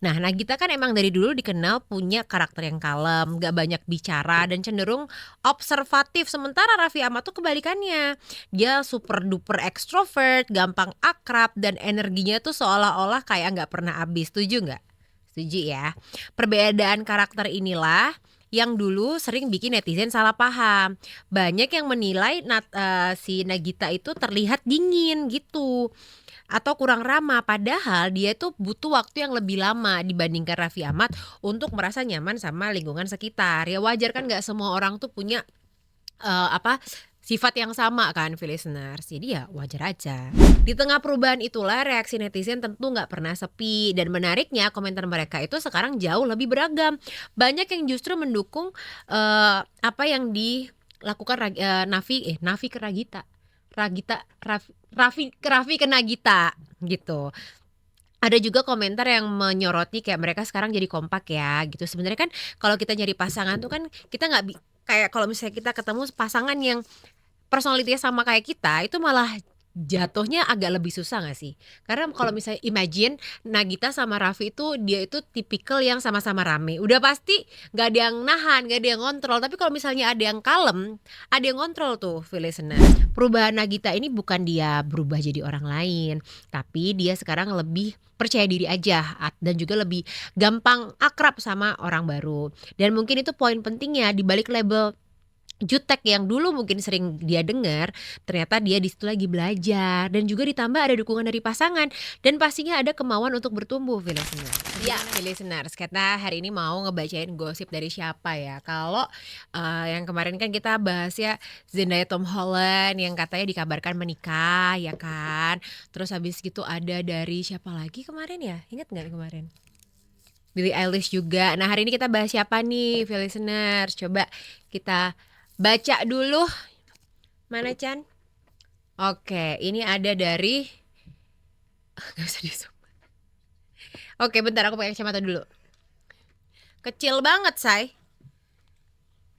Nah, Nagita kan emang dari dulu dikenal punya karakter yang kalem, gak banyak bicara dan cenderung observatif. Sementara Raffi Ahmad tuh kebalikannya. Dia super duper ekstrovert, gampang akrab dan energinya tuh seolah-olah kayak nggak pernah habis. Setuju nggak? Setuju ya. Perbedaan karakter inilah yang dulu sering bikin netizen salah paham. Banyak yang menilai si Nagita itu terlihat dingin gitu atau kurang ramah, padahal dia tuh butuh waktu yang lebih lama dibandingkan Raffi Ahmad untuk merasa nyaman sama lingkungan sekitar. Ya wajar kan, nggak semua orang tuh punya sifat yang sama kan, listeners. Jadi ya wajar aja. Di tengah perubahan itulah reaksi netizen tentu nggak pernah sepi, dan menariknya komentar mereka itu sekarang jauh lebih beragam. Banyak yang justru mendukung apa yang dilakukan Nafi ke Ragita. Raffi ke Nagita gitu. Ada juga komentar yang menyoroti kayak mereka sekarang jadi kompak ya gitu. Sebenarnya kan kalau kita nyari pasangan tuh kan kita nggak kayak kalau misalnya kita ketemu pasangan yang personality-nya sama kayak kita, itu malah jatuhnya agak lebih susah gak sih? Karena kalau misalnya imagine Nagita sama Raffi itu, dia itu tipikal yang sama-sama rame. Udah pasti gak ada yang nahan, gak ada yang ngontrol. Tapi kalau misalnya ada yang kalem, ada yang ngontrol tuh, listener. Perubahan Nagita ini bukan dia berubah jadi orang lain, tapi dia sekarang lebih percaya diri aja dan juga lebih gampang akrab sama orang baru. Dan mungkin itu poin pentingnya di balik label jutek yang dulu mungkin sering dia dengar, ternyata dia di situ lagi belajar dan juga ditambah ada dukungan dari pasangan dan pastinya ada kemauan untuk bertumbuh, listeners. Ya, listeners, kita hari ini mau ngebacain gosip dari siapa ya? Kalau yang kemarin kan kita bahas ya Zendaya Tom Holland yang katanya dikabarkan menikah, ya kan? Terus habis gitu ada dari siapa lagi kemarin ya? Ingat nggak kemarin? Billie Eilish juga. Nah, hari ini kita bahas siapa nih, listeners? Coba kita baca dulu. Mana Chan? Oke, ini ada dari gak usah di-zoom. Oke, bentar aku pakai kacamata dulu. Kecil banget, say.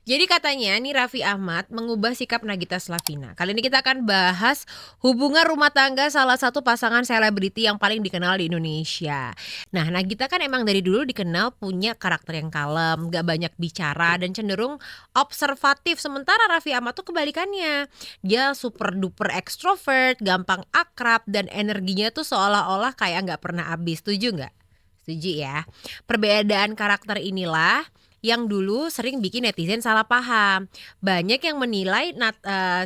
Jadi katanya nih Raffi Ahmad mengubah sikap Nagita Slavina. Kali ini kita akan bahas hubungan rumah tangga salah satu pasangan selebriti yang paling dikenal di Indonesia. Nah, Nagita kan emang dari dulu dikenal punya karakter yang kalem, gak banyak bicara dan cenderung observatif. Sementara Raffi Ahmad tuh kebalikannya. Dia super duper ekstrovert, gampang akrab dan energinya tuh seolah-olah kayak gak pernah habis. Setuju nggak? Setuju ya. Perbedaan karakter inilah yang dulu sering bikin netizen salah paham. Banyak yang menilai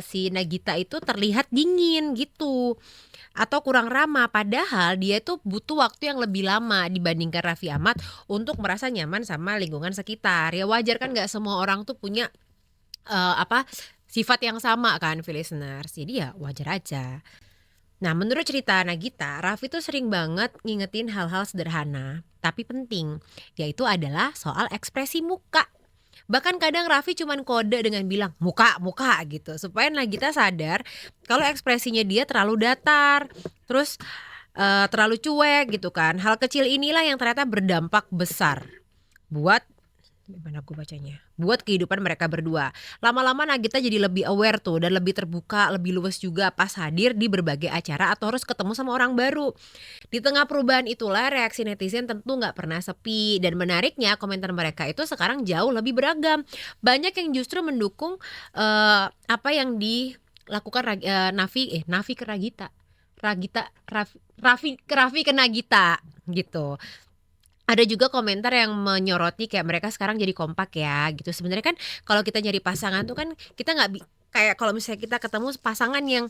si Nagita itu terlihat dingin gitu atau kurang ramah, padahal dia tuh butuh waktu yang lebih lama dibandingkan Raffi Ahmad untuk merasa nyaman sama lingkungan sekitar. Ya wajar kan, nggak semua orang tuh punya sifat yang sama kan, listeners. Jadi ya wajar aja. Nah, menurut cerita Nagita, Raffi tuh sering banget ngingetin hal-hal sederhana tapi penting, yaitu adalah soal ekspresi muka. Bahkan kadang Raffi cuman kode dengan bilang muka gitu, supaya Nagita sadar kalau ekspresinya dia terlalu datar, terus terlalu cuek gitu kan. Hal kecil inilah yang ternyata berdampak besar buat gimana gue bacanya, buat kehidupan mereka berdua. Lama-lama Nagita jadi lebih aware tuh dan lebih terbuka, lebih luwes juga pas hadir di berbagai acara atau harus ketemu sama orang baru. Di tengah perubahan itulah reaksi netizen tentu nggak pernah sepi, dan menariknya komentar mereka itu sekarang jauh lebih beragam. Banyak yang justru mendukung apa yang dilakukan Nafi ke Ragita. Raffi ke Nagita gitu. Ada juga komentar yang menyoroti kayak mereka sekarang jadi kompak ya gitu. Sebenarnya kan kalau kita nyari pasangan tuh kan kita nggak kayak kalau misalnya kita ketemu pasangan yang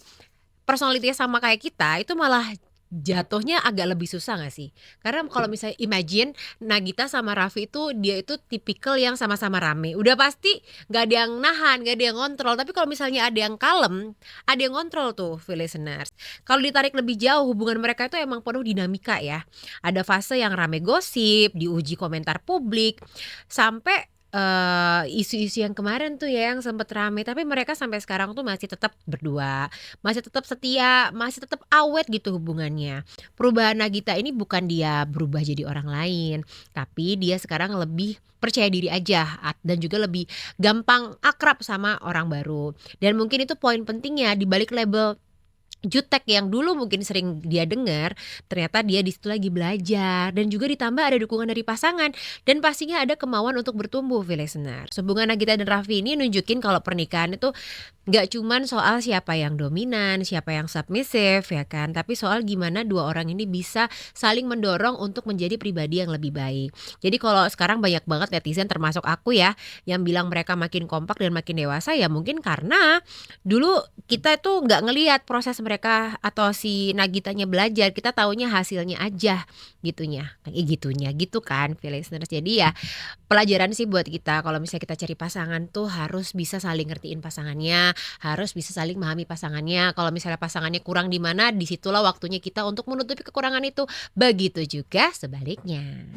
personality-nya sama kayak kita, itu malah jatuhnya agak lebih susah gak sih? Karena kalau misalnya imagine Nagita sama Raffi itu, dia itu tipikal yang sama-sama rame. Udah pasti gak ada yang nahan, gak ada yang ngontrol. Tapi kalau misalnya ada yang kalem, ada yang ngontrol tuh, listeners. Kalau ditarik lebih jauh, hubungan mereka itu emang penuh dinamika ya. Ada fase yang rame gosip, diuji komentar publik, sampai isu-isu yang kemarin tuh ya yang sempet rame, tapi mereka sampai sekarang tuh masih tetap berdua, masih tetap setia, masih tetap awet gitu hubungannya. Perubahan Nagita ini bukan dia berubah jadi orang lain, tapi dia sekarang lebih percaya diri aja dan juga lebih gampang akrab sama orang baru. Dan mungkin itu poin pentingnya di balik label jutek yang dulu mungkin sering dia dengar, ternyata dia di situ lagi belajar dan juga ditambah ada dukungan dari pasangan dan pastinya ada kemauan untuk bertumbuh, listener. Hubungan Nagita dan Raffi ini nunjukin kalau pernikahan itu nggak cuman soal siapa yang dominan, siapa yang submisif ya kan, tapi soal gimana dua orang ini bisa saling mendorong untuk menjadi pribadi yang lebih baik. Jadi kalau sekarang banyak banget netizen termasuk aku ya, yang bilang mereka makin kompak dan makin dewasa ya mungkin karena dulu kita tuh nggak ngelihat proses mereka atau si Nagitanya belajar, kita taunya hasilnya aja gitunya gitu kan listeners. Jadi ya pelajaran sih buat kita kalau misalnya kita cari pasangan tuh harus bisa saling ngertiin pasangannya, harus bisa saling memahami pasangannya. Kalau misalnya pasangannya kurang di mana, disitulah waktunya kita untuk menutupi kekurangan itu. Begitu juga sebaliknya.